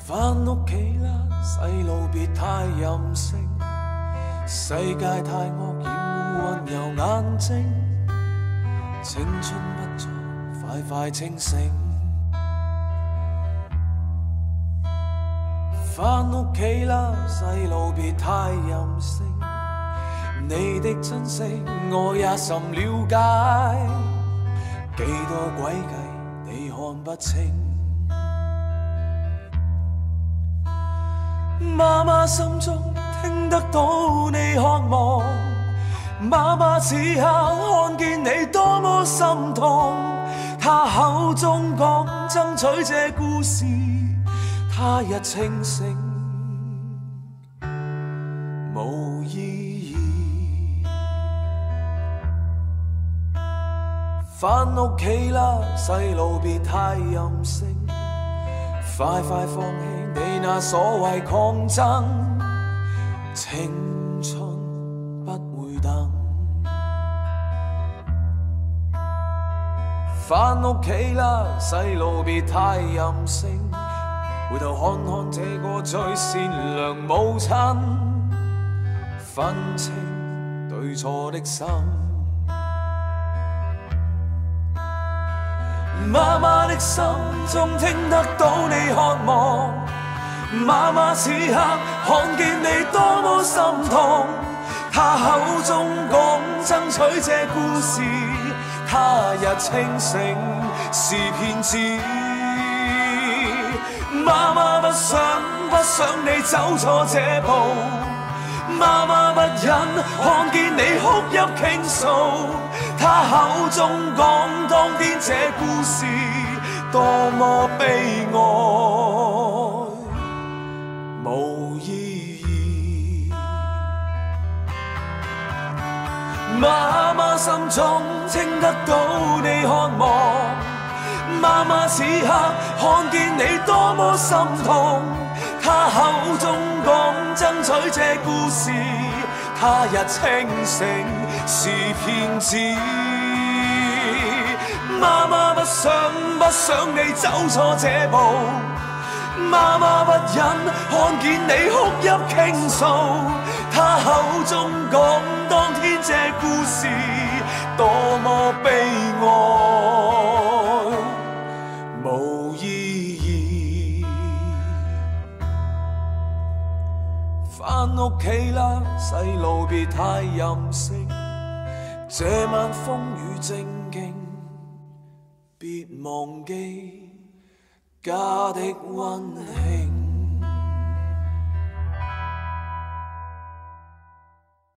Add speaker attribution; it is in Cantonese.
Speaker 1: 返屋企啦，細路別太任性，世界太惡，厭惡溫柔眼睛，青春不再，快快清醒。返屋企啦，細路別太任性，你的珍惜我也甚了解，幾多詭計你看不清。媽媽心中聽得到你渴望，媽媽此刻看見你多麼心痛，她口中講爭取這故事，他日清醒無意義。返屋企啦，細路別太任性，快快放棄你那所謂抗爭，青春不會等。返屋企啦，細路別太任性，回頭看看這個最善良母親，分清對錯的心。媽媽的心中聽得到你渴望，媽媽此刻看見你多麼心痛，她口中講爭取這故事，他日清醒是騙子。媽媽不想你走錯這步，媽媽不忍看見你哭泣傾訴，她口中講當天這故事多麼悲哀無意義。媽媽心中聽得到你渴望，媽媽此刻看見你多麼心痛，她口中講爭取這故事，他日清醒是騙子。媽媽不想你走錯這步，媽媽不忍看見你哭泣傾訴，她口中講當天這故事多麼悲哀無意義。返屋企啦，細路別太任性，這晚風雨正勁，別忘記家的溫馨。